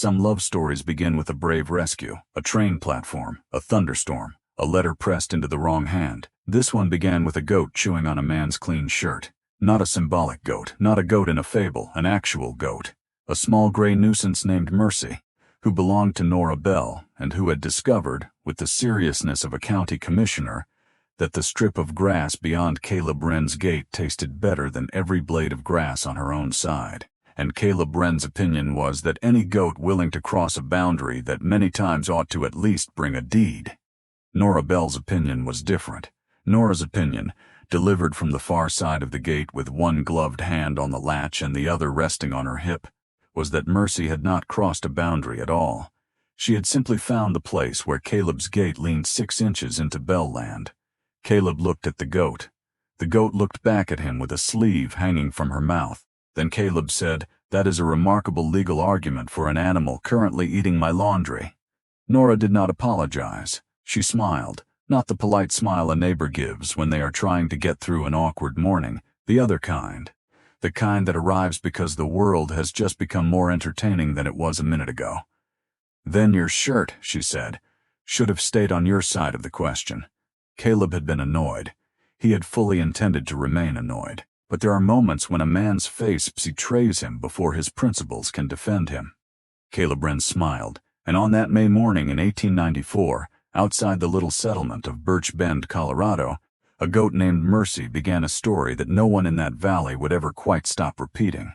Some love stories begin with a brave rescue, a train platform, a thunderstorm, a letter pressed into the wrong hand. This one began with a goat chewing on a man's clean shirt. Not a symbolic goat, not a goat in a fable, an actual goat. A small gray nuisance named Mercy, who belonged to Nora Bell and who had discovered, with the seriousness of a county commissioner, that the strip of grass beyond Caleb Wren's gate tasted better than every blade of grass on her own side. And Caleb Wren's opinion was that any goat willing to cross a boundary that many times ought to at least bring a deed. Nora Bell's opinion was different. Nora's opinion, delivered from the far side of the gate with one gloved hand on the latch and the other resting on her hip, was that Mercy had not crossed a boundary at all. She had simply found the place where Caleb's gate leaned 6 inches into Bell land. Caleb looked at the goat. The goat looked back at him with a sleeve hanging from her mouth. Then Caleb said, "That is a remarkable legal argument for an animal currently eating my laundry." Nora did not apologize. She smiled, not the polite smile a neighbor gives when they are trying to get through an awkward morning, the other kind. The kind that arrives because the world has just become more entertaining than it was a minute ago. "Then your shirt," she said, "should have stayed on your side of the question." Caleb had been annoyed. He had fully intended to remain annoyed. But there are moments when a man's face betrays him before his principles can defend him. Caleb Wren smiled, and on that May morning in 1894, outside the little settlement of Birch Bend, Colorado, a goat named Mercy began a story that no one in that valley would ever quite stop repeating.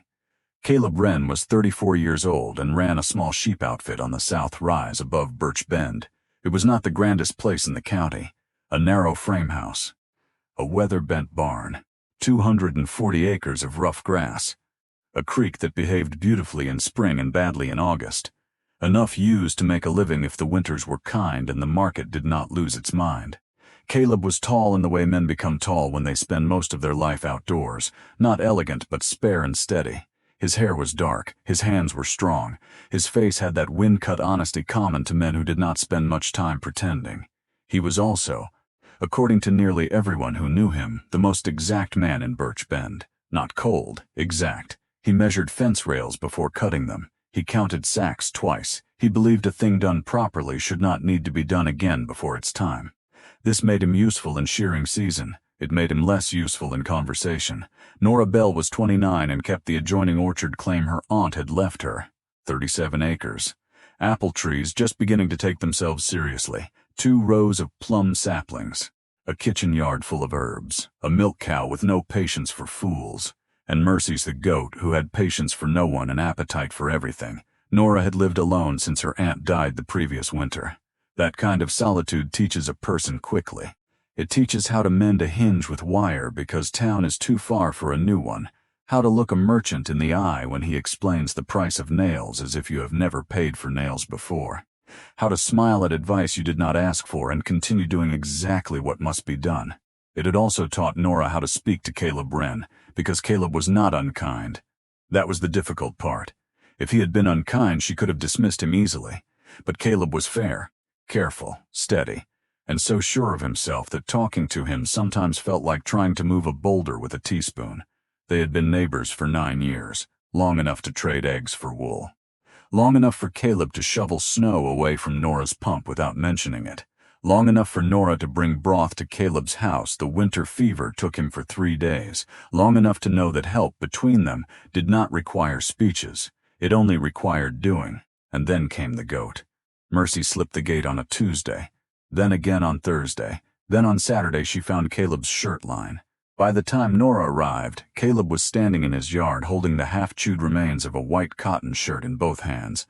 Caleb Wren was 34 years old and ran a small sheep outfit on the south rise above Birch Bend. It was not the grandest place in the county. A narrow frame house, a weather-bent barn, 240 acres of rough grass, a creek that behaved beautifully in spring and badly in August, enough used to make a living if the winters were kind and the market did not lose its mind. Caleb was tall in the way men become tall when they spend most of their life outdoors, not elegant but spare and steady. His hair was dark, his hands were strong, his face had that wind-cut honesty common to men who did not spend much time pretending. He was also, according to nearly everyone who knew him, the most exact man in Birch Bend. Not cold, exact. He measured fence rails before cutting them. He counted sacks twice. He believed a thing done properly should not need to be done again before its time. This made him useful in shearing season. It made him less useful in conversation. Nora Bell was 29 and kept the adjoining orchard claim her aunt had left her, 37 acres. Apple trees just beginning to take themselves seriously. 2 rows of plum saplings, a kitchen yard full of herbs, a milk cow with no patience for fools, and Mercy's the goat who had patience for no one and appetite for everything. Nora had lived alone since her aunt died the previous winter. That kind of solitude teaches a person quickly. It teaches how to mend a hinge with wire because town is too far for a new one, how to look a merchant in the eye when he explains the price of nails as if you have never paid for nails before. How to smile at advice you did not ask for and continue doing exactly what must be done. It had also taught Nora how to speak to Caleb Wren, because Caleb was not unkind. That was the difficult part. If he had been unkind, she could have dismissed him easily. But Caleb was fair, careful, steady, and so sure of himself that talking to him sometimes felt like trying to move a boulder with a teaspoon. They had been neighbors for 9 years, long enough to trade eggs for wool. Long enough for Caleb to shovel snow away from Nora's pump without mentioning it. Long enough for Nora to bring broth to Caleb's house. The winter fever took him for 3 days. Long enough to know that help between them did not require speeches. It only required doing. And then came the goat. Mercy slipped the gate on a Tuesday. Then again on Thursday. Then on Saturday she found Caleb's shirt line. By the time Nora arrived, Caleb was standing in his yard holding the half-chewed remains of a white cotton shirt in both hands,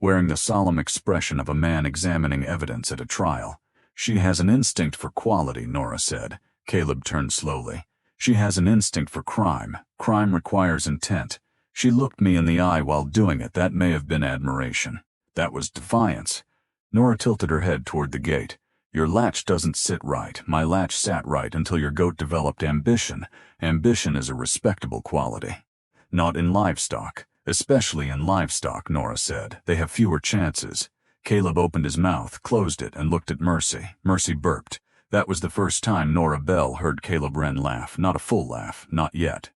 wearing the solemn expression of a man examining evidence at a trial. "She has an instinct for quality," Nora said. Caleb turned slowly. "She has an instinct for crime. Crime requires intent. She looked me in the eye while doing it. That may have been admiration. That was defiance." Nora tilted her head toward the gate. "Your latch doesn't sit right. My latch sat right until your goat developed ambition. Ambition is a respectable quality." "Not in livestock. Especially in livestock," Nora said. "They have fewer chances." Caleb opened his mouth, closed it, and looked at Mercy. Mercy burped. That was the first time Nora Bell heard Caleb Wren laugh. Not a full laugh, not yet.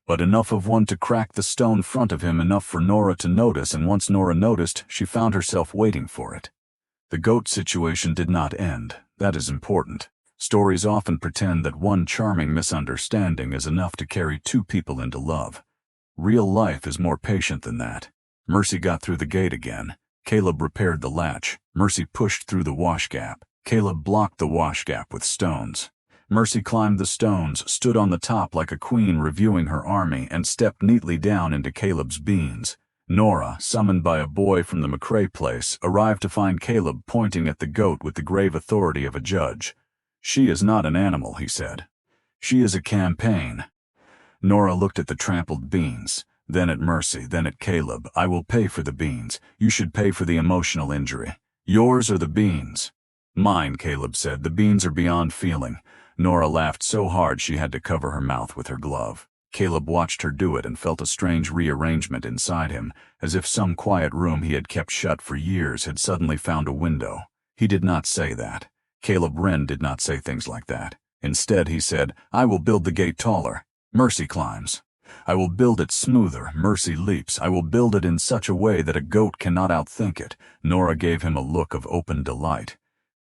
but enough of one to crack the stone front of him, enough for Nora to notice, and once Nora noticed, she found herself waiting for it. The goat situation did not end. That is important. Stories often pretend that one charming misunderstanding is enough to carry two people into love. Real life is more patient than that. Mercy got through the gate again. Caleb repaired the latch. Mercy pushed through the wash gap. Caleb blocked the wash gap with stones. Mercy climbed the stones, stood on the top like a queen reviewing her army, and stepped neatly down into Caleb's beans. Nora, summoned by a boy from the McCrae place, arrived to find Caleb pointing at the goat with the grave authority of a judge. "She is not an animal," he said. "She is a campaign." Nora looked at the trampled beans, then at Mercy, then at Caleb. "I will pay for the beans. You should pay for the emotional injury. Yours or the beans?" "Mine," Caleb said. "The beans are beyond feeling." Nora laughed so hard she had to cover her mouth with her glove. Caleb watched her do it and felt a strange rearrangement inside him, as if some quiet room he had kept shut for years had suddenly found a window. He did not say that. Caleb Wren did not say things like that. Instead, he said, "I will build the gate taller. Mercy climbs. I will build it smoother. Mercy leaps. I will build it in such a way that a goat cannot outthink it." Nora gave him a look of open delight.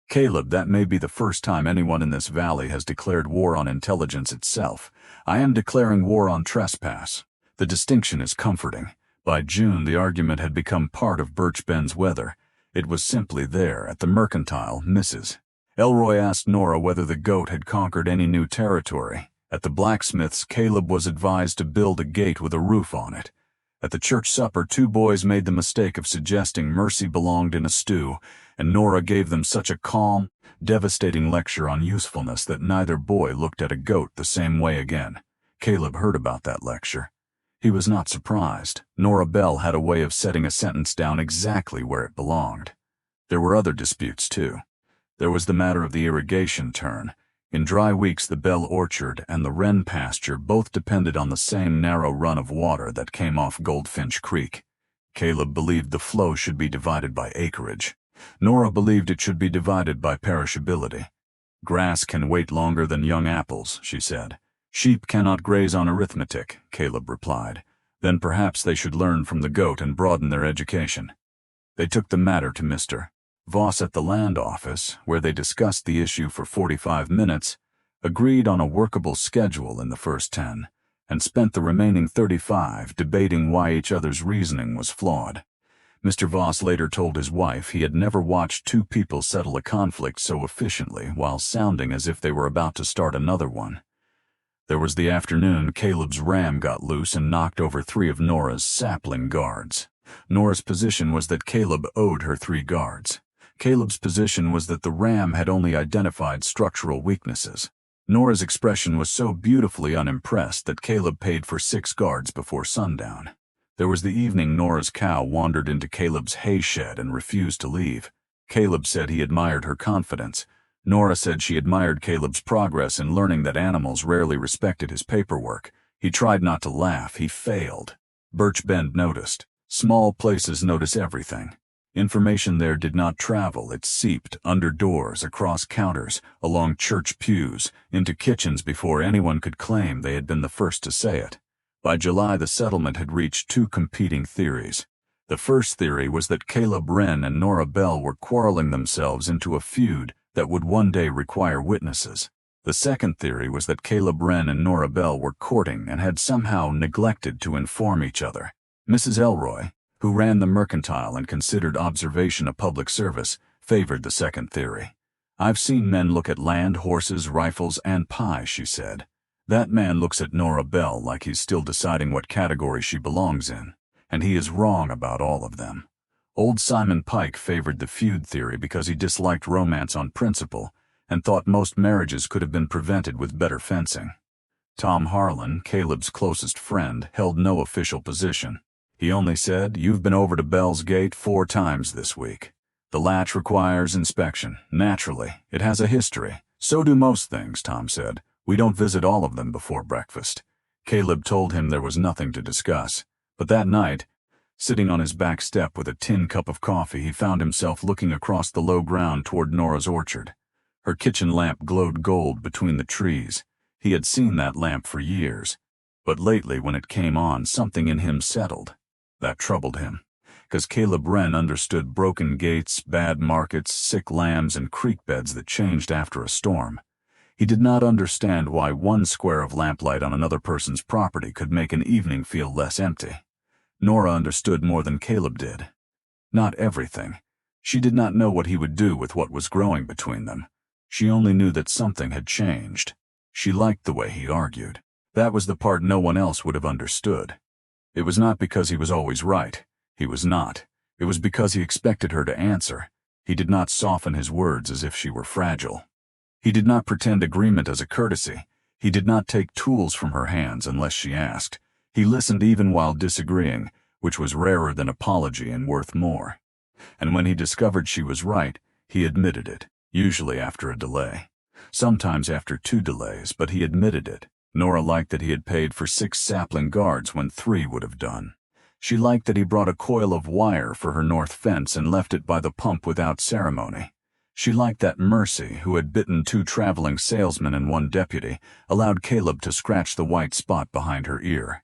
"Caleb, that may be the first time anyone in this valley has declared war on intelligence itself. I am declaring war on trespass." The distinction is comforting. By June, the argument had become part of Birch Bend's weather. It was simply there, at the mercantile, Mrs. Elroy asked Nora whether the goat had conquered any new territory. At the blacksmith's, Caleb was advised to build a gate with a roof on it. At the church supper, two boys made the mistake of suggesting Mercy belonged in a stew, and Nora gave them such a calm, devastating lecture on usefulness that neither boy looked at a goat the same way again. Caleb heard about that lecture. He was not surprised. Nora Bell had a way of setting a sentence down exactly where it belonged. There were other disputes, too. There was the matter of the irrigation turn. In dry weeks, the Bell orchard and the Wren pasture both depended on the same narrow run of water that came off Goldfinch Creek. Caleb believed the flow should be divided by acreage. Nora believed it should be divided by perishability. "Grass can wait longer than young apples," she said. "Sheep cannot graze on arithmetic," Caleb replied. "Then perhaps they should learn from the goat and broaden their education." They took the matter to Mr. Voss at the land office, where they discussed the issue for 45 minutes, agreed on a workable schedule in the first 10, and spent the remaining 35 debating why each other's reasoning was flawed. Mr. Voss later told his wife he had never watched two people settle a conflict so efficiently while sounding as if they were about to start another one. There was the afternoon Caleb's ram got loose and knocked over 3 of Nora's sapling guards. Nora's position was that Caleb owed her 3 guards. Caleb's position was that the ram had only identified structural weaknesses. Nora's expression was so beautifully unimpressed that Caleb paid for 6 guards before sundown. There was the evening Nora's cow wandered into Caleb's hay shed and refused to leave. Caleb said he admired her confidence. Nora said she admired Caleb's progress in learning that animals rarely respected his paperwork. He tried not to laugh. He failed. Birch Bend noticed. Small places notice everything. Information there did not travel. It seeped under doors, across counters, along church pews, into kitchens before anyone could claim they had been the first to say it. By July, the settlement had reached 2 competing theories. The first theory was that Caleb Wren and Nora Bell were quarreling themselves into a feud that would one day require witnesses. The second theory was that Caleb Wren and Nora Bell were courting and had somehow neglected to inform each other. Mrs. Elroy, who ran the mercantile and considered observation a public service, favored the second theory. "I've seen men look at land, horses, rifles, and pie," she said. "That man looks at Nora Bell like he's still deciding what category she belongs in, and he is wrong about all of them." Old Simon Pike favored the feud theory because he disliked romance on principle and thought most marriages could have been prevented with better fencing. Tom Harlan, Caleb's closest friend, held no official position. He only said, "You've been over to Bell's Gate 4 times this week. The latch requires inspection. Naturally, it has a history. So do most things," Tom said. "We don't visit all of them before breakfast." Caleb told him there was nothing to discuss. But that night, sitting on his back step with a tin cup of coffee, he found himself looking across the low ground toward Nora's orchard. Her kitchen lamp glowed gold between the trees. He had seen that lamp for years. But lately when it came on, something in him settled. That troubled him. 'Cause Caleb Wren understood broken gates, bad markets, sick lambs, and creek beds that changed after a storm. He did not understand why one square of lamplight on another person's property could make an evening feel less empty. Nora understood more than Caleb did. Not everything. She did not know what he would do with what was growing between them. She only knew that something had changed. She liked the way he argued. That was the part no one else would have understood. It was not because he was always right. He was not. It was because he expected her to answer. He did not soften his words as if she were fragile. He did not pretend agreement as a courtesy. He did not take tools from her hands unless she asked. He listened even while disagreeing, which was rarer than apology and worth more. And when he discovered she was right, he admitted it, usually after a delay. Sometimes after 2 delays, but he admitted it. Nora liked that he had paid for 6 sapling guards when 3 would have done. She liked that he brought a coil of wire for her north fence and left it by the pump without ceremony. She liked that Mercy, who had bitten 2 traveling salesmen and 1 deputy, allowed Caleb to scratch the white spot behind her ear.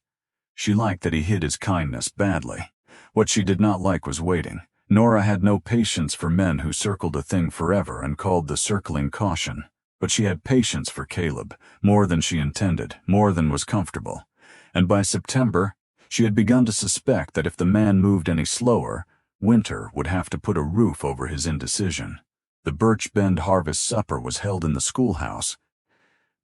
She liked that he hid his kindness badly. What she did not like was waiting. Nora had no patience for men who circled a thing forever and called the circling caution. But she had patience for Caleb, more than she intended, more than was comfortable. And by September, she had begun to suspect that if the man moved any slower, Winter would have to put a roof over his indecision. The Birch Bend harvest supper was held in the schoolhouse,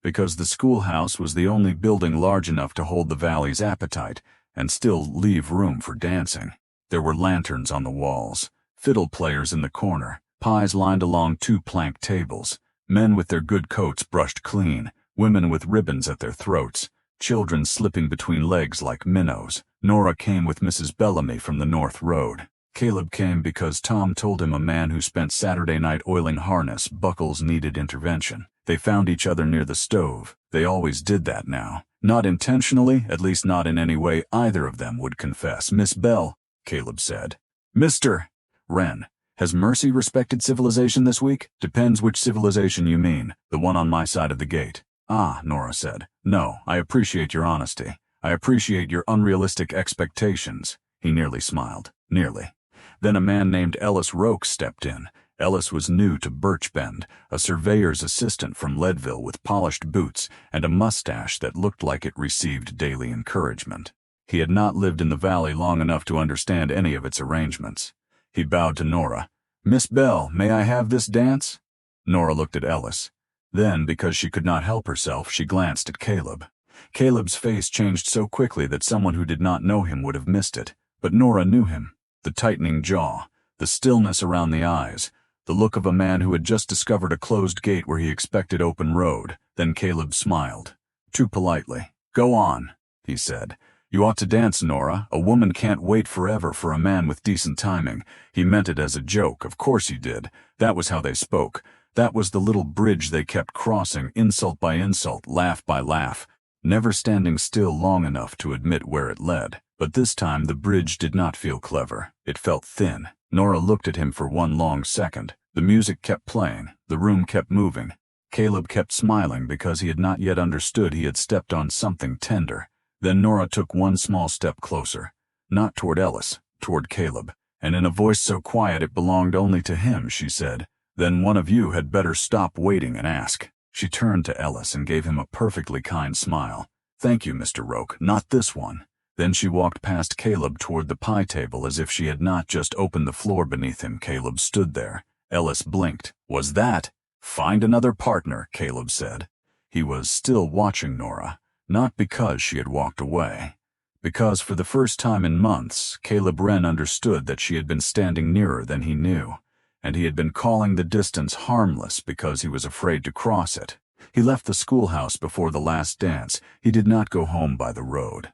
because the schoolhouse was the only building large enough to hold the valley's appetite and still leave room for dancing. There were lanterns on the walls, fiddle players in the corner, pies lined along 2 plank tables, men with their good coats brushed clean, women with ribbons at their throats, children slipping between legs like minnows. Nora came with Mrs. Bellamy from the North Road. Caleb came because Tom told him a man who spent Saturday night oiling harness buckles needed intervention. They found each other near the stove. They always did that now. Not intentionally, at least not in any way either of them would confess. "Miss Bell," Caleb said. "Mr. Wren, has Mercy respected civilization this week?" "Depends which civilization you mean. The one on my side of the gate." "Ah," Nora said. "No, I appreciate your honesty. I appreciate your unrealistic expectations." He nearly smiled. Nearly. Then a man named Ellis Roke stepped in. Ellis was new to Birch Bend, a surveyor's assistant from Leadville with polished boots and a mustache that looked like it received daily encouragement. He had not lived in the valley long enough to understand any of its arrangements. He bowed to Nora. "Miss Bell, may I have this dance?" Nora looked at Ellis. Then, because she could not help herself, she glanced at Caleb. Caleb's face changed so quickly that someone who did not know him would have missed it. But Nora knew him. The tightening jaw, the stillness around the eyes, the look of a man who had just discovered a closed gate where he expected open road. Then Caleb smiled. Too politely. "Go on," he said. "You ought to dance, Nora. A woman can't wait forever for a man with decent timing." He meant it as a joke. Of course he did. That was how they spoke. That was the little bridge they kept crossing, insult by insult, laugh by laugh, never standing still long enough to admit where it led. But this time the bridge did not feel clever. It felt thin. Nora looked at him for one long second. The music kept playing. The room kept moving. Caleb kept smiling because he had not yet understood he had stepped on something tender. Then Nora took one small step closer. Not toward Ellis, toward Caleb. And in a voice so quiet it belonged only to him, she said, "Then one of you had better stop waiting and ask." She turned to Ellis and gave him a perfectly kind smile. "Thank you, Mr. Roke. Not this one." Then she walked past Caleb toward the pie table as if she had not just opened the floor beneath him. Caleb stood there. Ellis blinked. "Was that?" "Find another partner," Caleb said. He was still watching Nora, not because she had walked away. Because for the first time in months, Caleb Wren understood that she had been standing nearer than he knew, and he had been calling the distance harmless because he was afraid to cross it. He left the schoolhouse before the last dance. He did not go home by the road.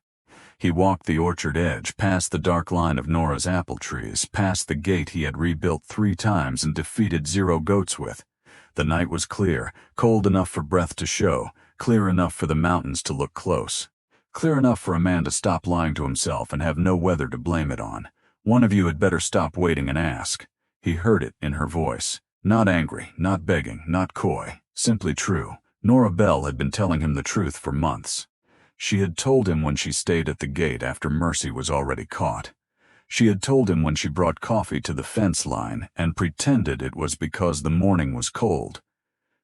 He walked the orchard edge, past the dark line of Nora's apple trees, past the gate he had rebuilt 3 times and defeated 0 goats with. The night was clear, cold enough for breath to show, clear enough for the mountains to look close. Clear enough for a man to stop lying to himself and have no weather to blame it on. "One of you had better stop waiting and ask." He heard it in her voice. Not angry, not begging, not coy, simply true. Nora Bell had been telling him the truth for months. She had told him when she stayed at the gate after Mercy was already caught. She had told him when she brought coffee to the fence line and pretended it was because the morning was cold.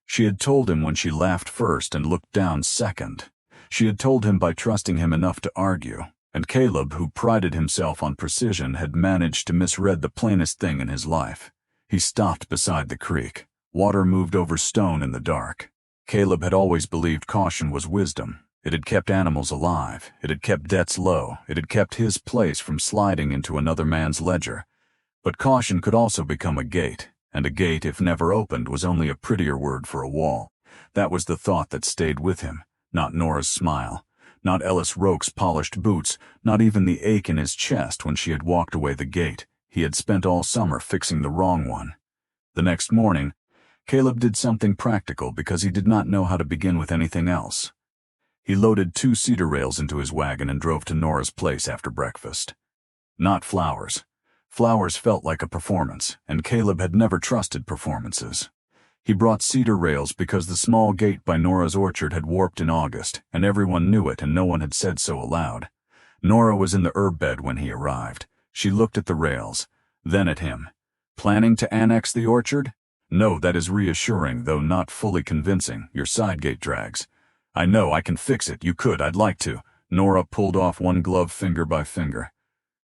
She had told him when she laughed first and looked down second. She had told him by trusting him enough to argue, and Caleb, who prided himself on precision, had managed to misread the plainest thing in his life. He stopped beside the creek. Water moved over stone in the dark. Caleb had always believed caution was wisdom. It had kept animals alive. It had kept debts low. It had kept his place from sliding into another man's ledger. But caution could also become a gate, and a gate, if never opened, was only a prettier word for a wall. That was the thought that stayed with him, not Nora's smile, not Ellis Roke's polished boots, not even the ache in his chest when she had walked away the gate. He had spent all summer fixing the wrong one. The next morning, Caleb did something practical because he did not know how to begin with anything else. He loaded 2 cedar rails into his wagon and drove to Nora's place after breakfast. Not flowers. Flowers felt like a performance, and Caleb had never trusted performances. He brought cedar rails because the small gate by Nora's orchard had warped in August, and everyone knew it and no one had said so aloud. Nora was in the herb bed when he arrived. She looked at the rails, then at him. Planning to annex the orchard? No, that is reassuring, though not fully convincing. Your side gate drags. I know, I can fix it. You could, I'd like to. Nora pulled off one glove finger by finger.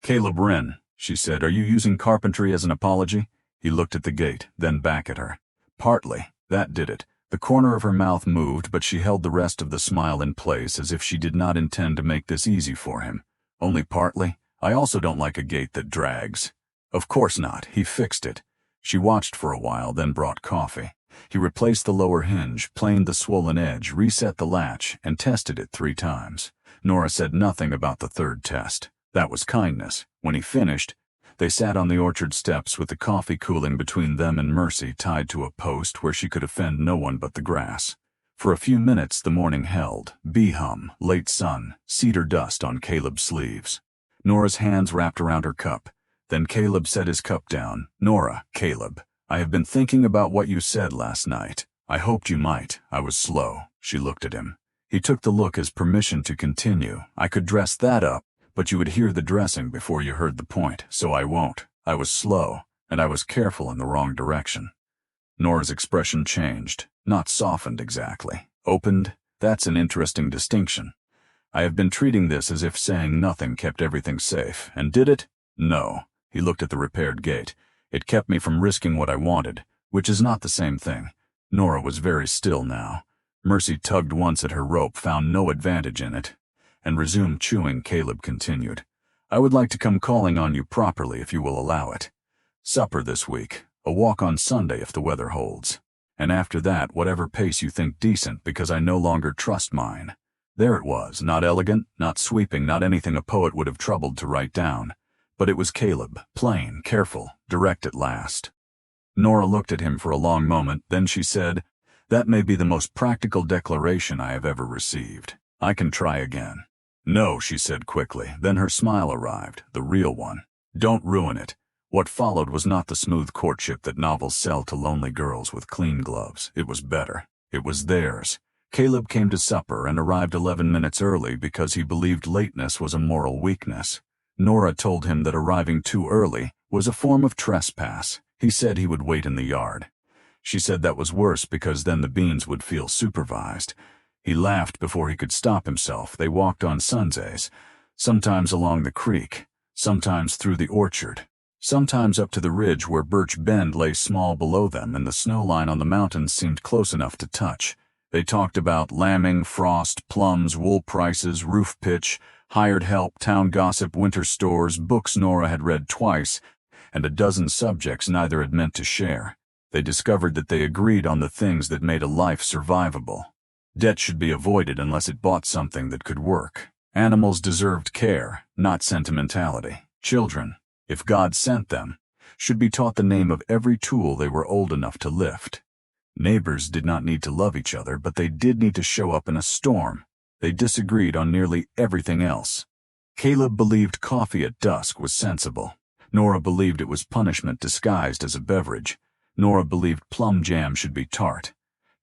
Caleb Wren, she said, are you using carpentry as an apology? He looked at the gate, then back at her. Partly. That did it. The corner of her mouth moved, but she held the rest of the smile in place as if she did not intend to make this easy for him. Only partly? I also don't like a gate that drags. Of course not. He fixed it. She watched for a while, then brought coffee. He replaced the lower hinge, planed the swollen edge, reset the latch, and tested it 3 times. Nora said nothing about the 3rd test. That was kindness. When he finished, they sat on the orchard steps with the coffee cooling between them and Mercy tied to a post where she could offend no one but the grass. For a few minutes the morning held. Bee hum, late sun, cedar dust on Caleb's sleeves. Nora's hands wrapped around her cup. Then Caleb set his cup down. Nora, Caleb, I have been thinking about what you said last night. I hoped you might. I was slow. She looked at him. He took the look as permission to continue. I could dress that up, but you would hear the dressing before you heard the point, so I won't. I was slow, and I was careful in the wrong direction. Nora's expression changed, not softened exactly. Opened. That's an interesting distinction. I have been treating this as if saying nothing kept everything safe, and did it? No. He looked at the repaired gate. It kept me from risking what I wanted, which is not the same thing. Nora was very still now. Mercy tugged once at her rope, found no advantage in it, and resumed chewing. Caleb continued. I would like to come calling on you properly if you will allow it. Supper this week, a walk on Sunday if the weather holds. And after that, whatever pace you think decent, because I no longer trust mine. There it was, not elegant, not sweeping, not anything a poet would have troubled to write down. But it was Caleb, plain, careful, direct at last. Nora looked at him for a long moment, then she said, That may be the most practical declaration I have ever received. I can try again. No, she said quickly, then her smile arrived, the real one. Don't ruin it. What followed was not the smooth courtship that novels sell to lonely girls with clean gloves. It was better. It was theirs. Caleb came to supper and arrived 11 minutes early because he believed lateness was a moral weakness. Nora told him that arriving too early was a form of trespass. He said he would wait in the yard. She said that was worse because then the beans would feel supervised. He laughed before he could stop himself. They walked on Sundays, sometimes along the creek, sometimes through the orchard, sometimes up to the ridge where Birch Bend lay small below them and the snow line on the mountains seemed close enough to touch. They talked about lambing, frost, plums, wool prices, roof pitch, hired help, town gossip, winter stores, books Nora had read twice, and a dozen subjects neither had meant to share. They discovered that they agreed on the things that made a life survivable. Debt should be avoided unless it bought something that could work. Animals deserved care, not sentimentality. Children, if God sent them, should be taught the name of every tool they were old enough to lift. Neighbors did not need to love each other, but they did need to show up in a storm. They disagreed on nearly everything else. Caleb believed coffee at dusk was sensible. Nora believed it was punishment disguised as a beverage. Nora believed plum jam should be tart.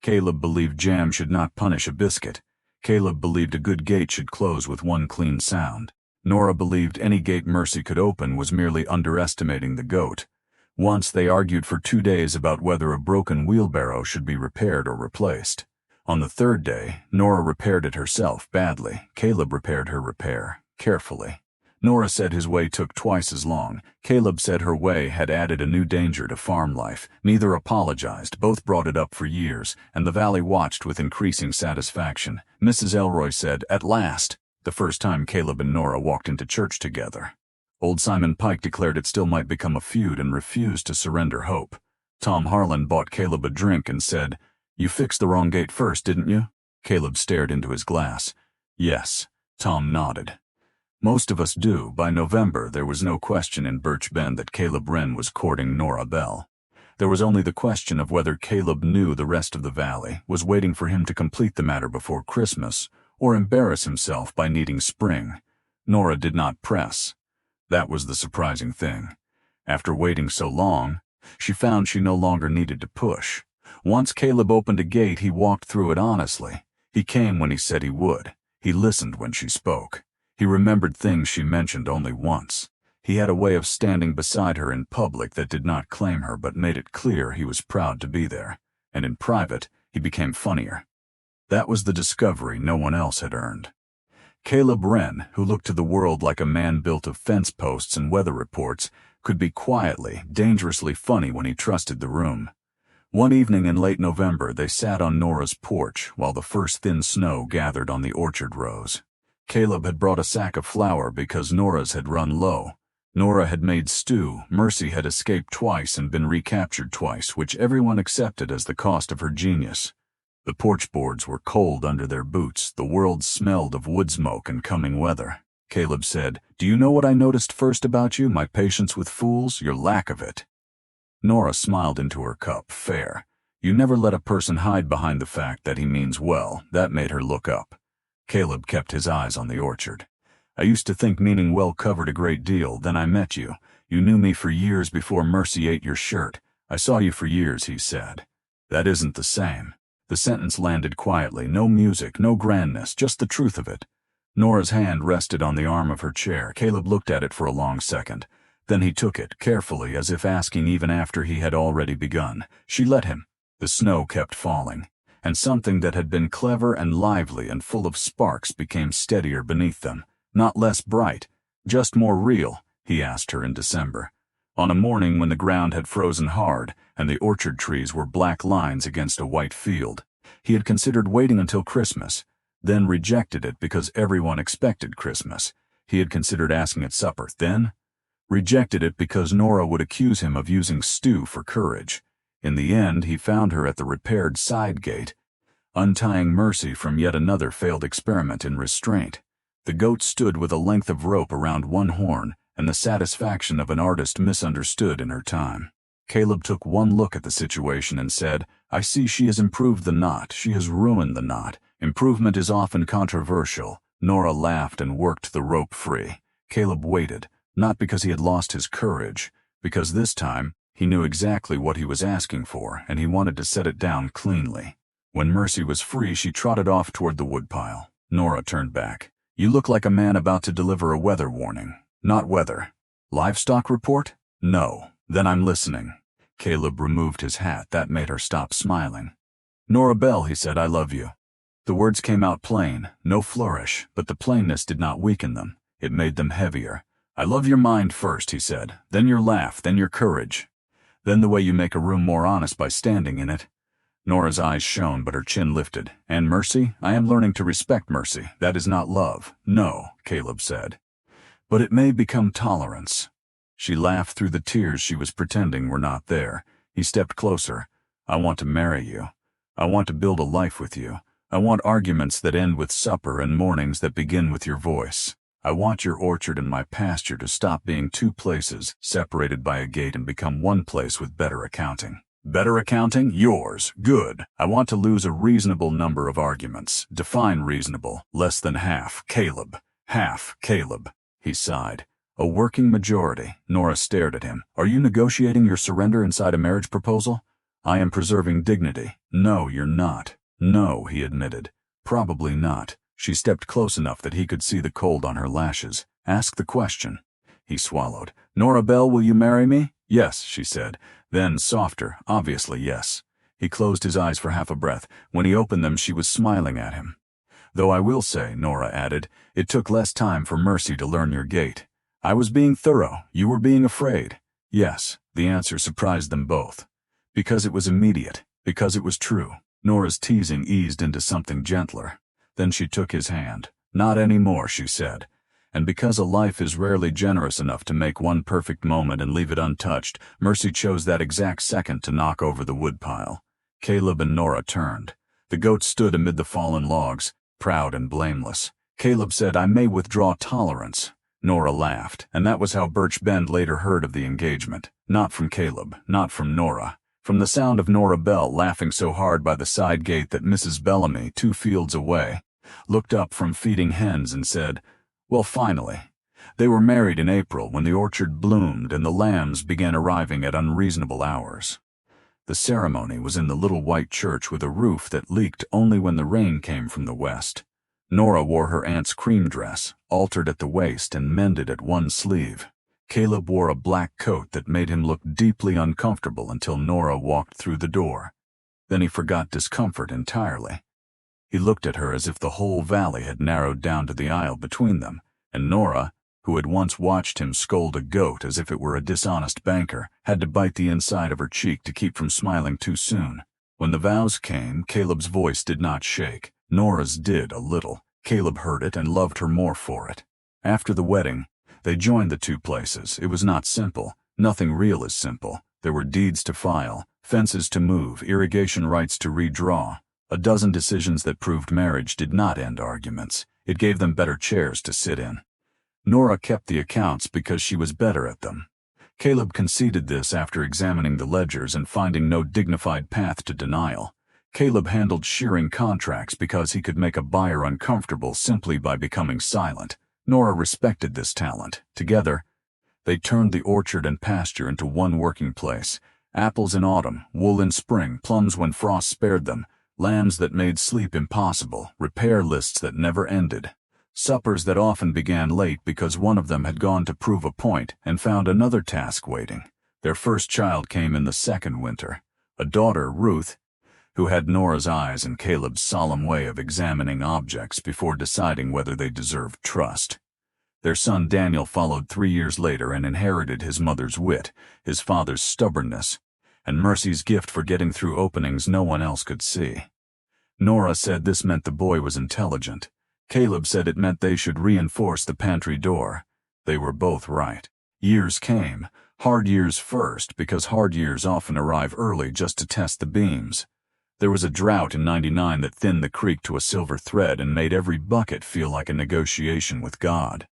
Caleb believed jam should not punish a biscuit. Caleb believed a good gate should close with one clean sound. Nora believed any gate Mercy could open was merely underestimating the goat. Once they argued for 2 days about whether a broken wheelbarrow should be repaired or replaced. On the third day, Nora repaired it herself badly. Caleb repaired her repair carefully. Nora said his way took twice as long. Caleb said her way had added a new danger to farm life. Neither apologized. Both brought it up for years, and the valley watched with increasing satisfaction. Mrs. Elroy said, "At last," the first time Caleb and Nora walked into church together. Old Simon Pike declared it still might become a feud and refused to surrender hope. Tom Harlan bought Caleb a drink and said, "You fixed the wrong gate first, didn't you?" Caleb stared into his glass. "Yes." Tom nodded. "Most of us do." By November, there was no question in Birch Bend that Caleb Wren was courting Nora Bell. There was only the question of whether Caleb knew the rest of the valley, was waiting for him to complete the matter before Christmas, or embarrass himself by needing spring. Nora did not press. That was the surprising thing. After waiting so long, she found she no longer needed to push. Once Caleb opened a gate, he walked through it honestly. He came when he said he would. He listened when she spoke. He remembered things she mentioned only once. He had a way of standing beside her in public that did not claim her but made it clear he was proud to be there. And in private, he became funnier. That was the discovery no one else had earned. Caleb Wren, who looked to the world like a man built of fence posts and weather reports, could be quietly, dangerously funny when he trusted the room. One evening in late November, they sat on Nora's porch while the first thin snow gathered on the orchard rows. Caleb had brought a sack of flour because Nora's had run low. Nora had made stew. Mercy had escaped twice and been recaptured twice, which everyone accepted as the cost of her genius. The porch boards were cold under their boots. The world smelled of wood smoke and coming weather. Caleb said, "Do you know what I noticed first about you? My patience with fools? Your lack of it." Nora smiled into her cup. "Fair. You never let a person hide behind the fact that he means well." That made her look up. Caleb kept his eyes on the orchard. "I used to think meaning well covered a great deal. Then I met you. You knew me for years before Mercy ate your shirt. I saw you for years," he said. "That isn't the same." The sentence landed quietly. No music, no grandness, just the truth of it. Nora's hand rested on the arm of her chair. Caleb looked at it for a long second. Then he took it, carefully, as if asking even after he had already begun. She let him. The snow kept falling, and something that had been clever and lively and full of sparks became steadier beneath them. Not less bright, just more real, he asked her in December. On a morning when the ground had frozen hard and the orchard trees were black lines against a white field. He had considered waiting until Christmas, then rejected it because everyone expected Christmas. He had considered asking at supper, then rejected it because Nora would accuse him of using stew for courage. In the end, he found her at the repaired side gate, untying Mercy from yet another failed experiment in restraint. The goat stood with a length of rope around one horn and the satisfaction of an artist misunderstood in her time. Caleb took one look at the situation and said, "I see she has improved the knot. She has ruined the knot. Improvement is often controversial." Nora laughed and worked the rope free. Caleb waited, not because he had lost his courage, because this time he knew exactly what he was asking for, and he wanted to set it down cleanly. When Mercy was free, she trotted off toward the woodpile. Nora turned back. "You look like a man about to deliver a weather warning." "Not weather." "Livestock report?" "No." "Then I'm listening." Caleb removed his hat. That made her stop smiling. "Nora Bell," he said, "I love you." The words came out plain, no flourish, but the plainness did not weaken them. It made them heavier. "I love your mind first," he said, "then your laugh, then your courage, then the way you make a room more honest by standing in it." Nora's eyes shone, but her chin lifted. "And Mercy? I am learning to respect Mercy. That is not love." "No," Caleb said. "But it may become tolerance." She laughed through the tears she was pretending were not there. He stepped closer. "I want to marry you. I want to build a life with you. I want arguments that end with supper and mornings that begin with your voice. I want your orchard and my pasture to stop being two places separated by a gate and become one place with better accounting." "Better accounting? Yours. Good. I want to lose a reasonable number of arguments. Define reasonable. Less than half. Caleb. Half. Caleb." He sighed. "A working majority." Nora stared at him. "Are you negotiating your surrender inside a marriage proposal?" "I am preserving dignity." "No, you're not." "No," he admitted. Probably not. She stepped close enough that he could see the cold on her lashes. Ask the question. He swallowed. Nora Bell, will you marry me? Yes, she said. Then, softer, obviously yes. He closed his eyes for half a breath. When he opened them, she was smiling at him. Though I will say, Nora added, it took less time for Mercy to learn your gait. I was being thorough. You were being afraid. Yes, the answer surprised them both. Because it was immediate. Because it was true. Nora's teasing eased into something gentler. Then she took his hand. Not anymore, she said. And because a life is rarely generous enough to make one perfect moment and leave it untouched, Mercy chose that exact second to knock over the woodpile. Caleb and Nora turned. The goat stood amid the fallen logs, proud and blameless. Caleb said, I may withdraw tolerance. Nora laughed, and that was how Birch Bend later heard of the engagement. Not from Caleb, not from Nora. From the sound of Nora Bell laughing so hard by the side gate that Mrs. Bellamy, 2 fields away, looked up from feeding hens and said, well, finally. They were married in April when the orchard bloomed and the lambs began arriving at unreasonable hours. The ceremony was in the little white church with a roof that leaked only when the rain came from the west. Nora wore her aunt's cream dress, altered at the waist and mended at one sleeve. Caleb wore a black coat that made him look deeply uncomfortable until Nora walked through the door. Then he forgot discomfort entirely. He looked at her as if the whole valley had narrowed down to the aisle between them, and Nora, who had once watched him scold a goat as if it were a dishonest banker, had to bite the inside of her cheek to keep from smiling too soon. When the vows came, Caleb's voice did not shake. Nora's did a little. Caleb heard it and loved her more for it. After the wedding, they joined the 2 places. It was not simple. Nothing real is simple. There were deeds to file, fences to move, irrigation rights to redraw. A dozen decisions that proved marriage did not end arguments. It gave them better chairs to sit in. Nora kept the accounts because she was better at them. Caleb conceded this after examining the ledgers and finding no dignified path to denial. Caleb handled shearing contracts because he could make a buyer uncomfortable simply by becoming silent. Nora respected this talent. Together, they turned the orchard and pasture into one working place. Apples in autumn, wool in spring, plums when frost spared them, lambs that made sleep impossible, repair lists that never ended, suppers that often began late because one of them had gone to prove a point and found another task waiting. Their first child came in the second winter, a daughter, Ruth, who had Nora's eyes and Caleb's solemn way of examining objects before deciding whether they deserved trust. Their son Daniel followed 3 years later and inherited his mother's wit, his father's stubbornness, and Mercy's gift for getting through openings no one else could see. Nora said this meant the boy was intelligent. Caleb said it meant they should reinforce the pantry door. They were both right. Years came, hard years first, because hard years often arrive early just to test the beams. There was a drought in '99 that thinned the creek to a silver thread and made every bucket feel like a negotiation with God.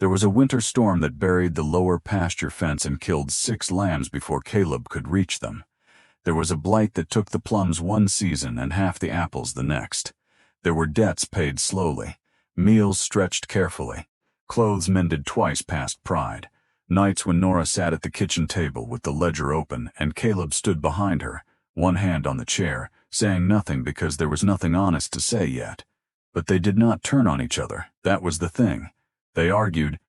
There was a winter storm that buried the lower pasture fence and killed 6 lambs before Caleb could reach them. There was a blight that took the plums one season and half the apples the next. There were debts paid slowly, meals stretched carefully, clothes mended twice past pride, nights when Nora sat at the kitchen table with the ledger open and Caleb stood behind her, one hand on the chair, saying nothing because there was nothing honest to say yet. But they did not turn on each other. That was the thing. They argued.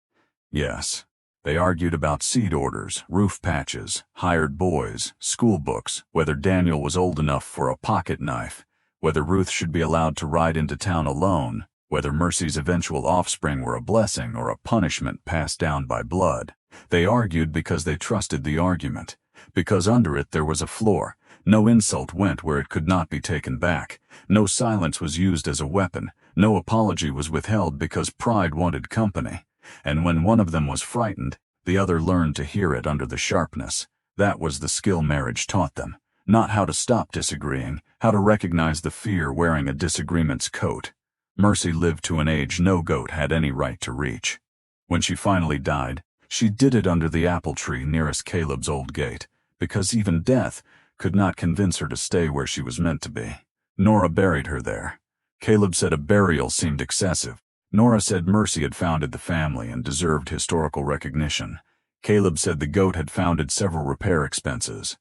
Yes, they argued about seed orders, roof patches, hired boys, school books, whether Daniel was old enough for a pocket knife, whether Ruth should be allowed to ride into town alone, whether Mercy's eventual offspring were a blessing or a punishment passed down by blood. They argued because they trusted the argument, because under it there was a floor. No insult went where it could not be taken back. No silence was used as a weapon. No apology was withheld because pride wanted company. And when one of them was frightened, the other learned to hear it under the sharpness. That was the skill marriage taught them. Not how to stop disagreeing, how to recognize the fear wearing a disagreement's coat. Mercy lived to an age no goat had any right to reach. When she finally died, she did it under the apple tree nearest Caleb's old gate, because even death could not convince her to stay where she was meant to be. Nora buried her there. Caleb said a burial seemed excessive. Nora said Mercy had founded the family and deserved historical recognition. Caleb said the goat had founded several repair expenses.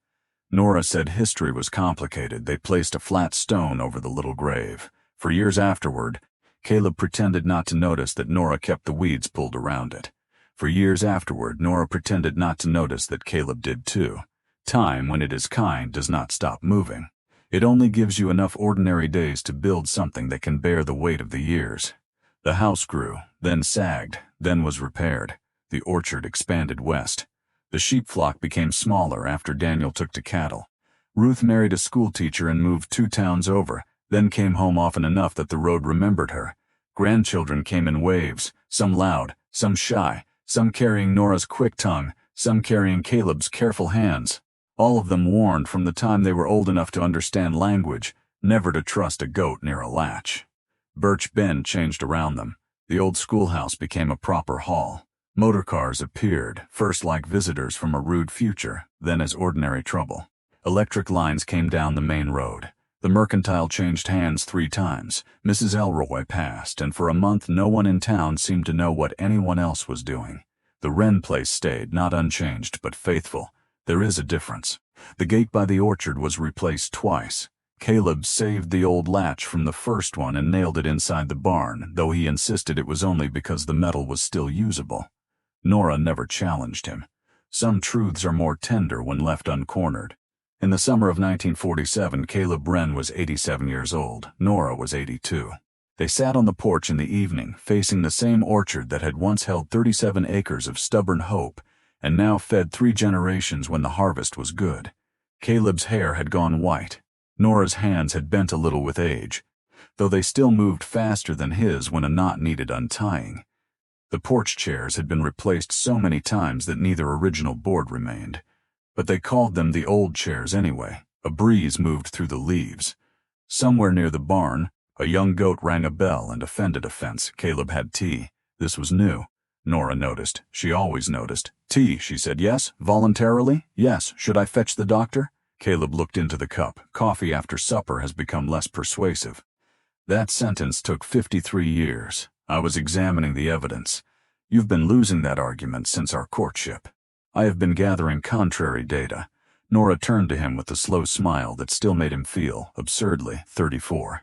Nora said history was complicated. They placed a flat stone over the little grave. For years afterward, Caleb pretended not to notice that Nora kept the weeds pulled around it. For years afterward, Nora pretended not to notice that Caleb did too. Time, when it is kind, does not stop moving. It only gives you enough ordinary days to build something that can bear the weight of the years. The house grew, then sagged, then was repaired. The orchard expanded west. The sheep flock became smaller after Daniel took to cattle. Ruth married a schoolteacher and moved 2 towns over, then came home often enough that the road remembered her. Grandchildren came in waves, some loud, some shy, some carrying Nora's quick tongue, some carrying Caleb's careful hands. All of them warned from the time they were old enough to understand language, never to trust a goat near a latch. Birch Bend changed around them. The old schoolhouse became a proper hall. Motor cars appeared, first like visitors from a rude future, then as ordinary trouble. Electric lines came down the main road. The mercantile changed hands 3 times. Mrs. Elroy passed, and for a month no one in town seemed to know what anyone else was doing. The Wren place stayed, not unchanged, but faithful. There is a difference. The gate by the orchard was replaced twice. Caleb saved the old latch from the first one and nailed it inside the barn, though he insisted it was only because the metal was still usable. Nora never challenged him. Some truths are more tender when left uncornered. In the summer of 1947, Caleb Wren was 87 years old. Nora was 82. They sat on the porch in the evening, facing the same orchard that had once held 37 acres of stubborn hope and now fed 3 generations when the harvest was good. Caleb's hair had gone white. Nora's hands had bent a little with age, though they still moved faster than his when a knot needed untying. The porch chairs had been replaced so many times that neither original board remained. But they called them the old chairs anyway. A breeze moved through the leaves. Somewhere near the barn, a young goat rang a bell and offended a fence. Caleb had tea. This was new. Nora noticed. She always noticed. Tea, she said. Yes, voluntarily? Yes. Should I fetch the doctor? Caleb looked into the cup. Coffee after supper has become less persuasive. That sentence took 53 years. I was examining the evidence. You've been losing that argument since our courtship. I have been gathering contrary data. Nora turned to him with a slow smile that still made him feel, absurdly, 34.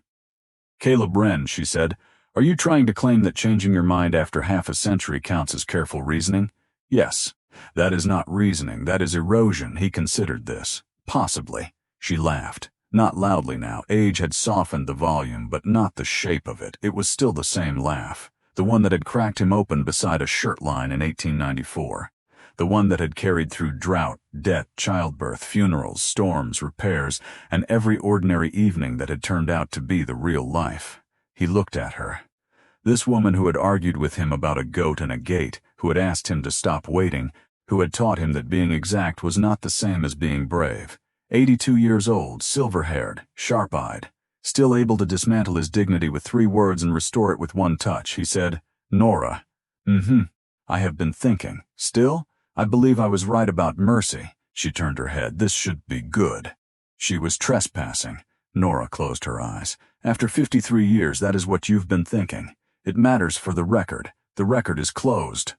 Caleb Wren, she said, are you trying to claim that changing your mind after half a century counts as careful reasoning? Yes. That is not reasoning, that is erosion. He considered this. Possibly. She laughed. Not loudly now. Age had softened the volume, but not the shape of it. It was still the same laugh. The one that had cracked him open beside a shirt line in 1894. The one that had carried through drought, debt, childbirth, funerals, storms, repairs, and every ordinary evening that had turned out to be the real life. He looked at her. This woman who had argued with him about a goat and a gate, who had asked him to stop waiting, who had taught him that being exact was not the same as being brave. 82 years old, silver-haired, sharp-eyed, still able to dismantle his dignity with 3 words and restore it with 1 touch. He said, Nora. I have been thinking. Still? I believe I was right about Mercy. She turned her head. This should be good. She was trespassing. Nora closed her eyes. After 53 years, that is what you've been thinking. It matters for the record. The record is closed.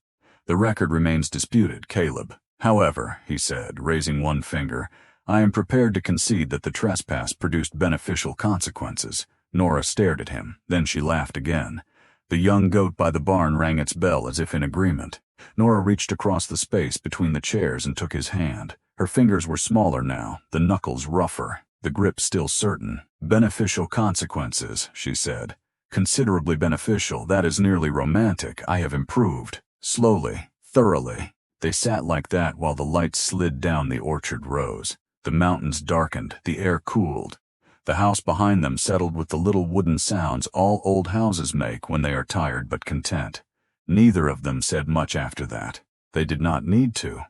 The record remains disputed, Caleb. However, he said, raising 1 finger, I am prepared to concede that the trespass produced beneficial consequences. Nora stared at him. Then she laughed again. The young goat by the barn rang its bell as if in agreement. Nora reached across the space between the chairs and took his hand. Her fingers were smaller now, the knuckles rougher, the grip still certain. Beneficial consequences, she said. Considerably beneficial. That is nearly romantic. I have improved. Slowly, thoroughly. They sat like that while the lights slid down the orchard rows. The mountains darkened, the air cooled. The house behind them settled with the little wooden sounds all old houses make when they are tired but content. Neither of them said much after that. They did not need to.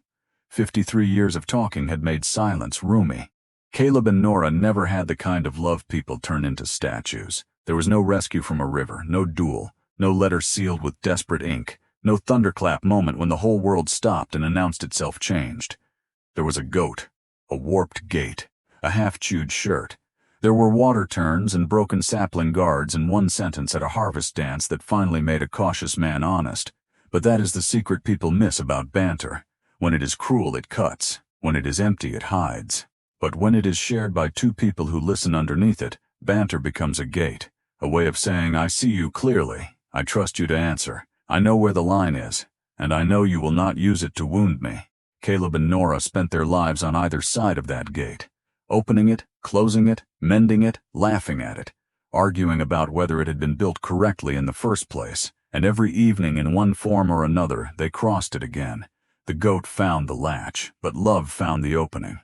53 years of talking had made silence roomy. Caleb and Nora never had the kind of love people turn into statues. There was no rescue from a river, no duel, no letter sealed with desperate ink, no thunderclap moment when the whole world stopped and announced itself changed. There was a goat, a warped gate, a half-chewed shirt. There were water turns and broken sapling guards and 1 sentence at a harvest dance that finally made a cautious man honest. But that is the secret people miss about banter. When it is cruel, it cuts. When it is empty, it hides. But when it is shared by 2 people who listen underneath it, banter becomes a gate, A way of saying, I see you clearly. I trust you to answer. I know where the line is, and I know you will not use it to wound me. Caleb and Nora spent their lives on either side of that gate, opening it, closing it, mending it, laughing at it, arguing about whether it had been built correctly in the first place, and every evening in one form or another they crossed it again. The goat found the latch, but love found the opening.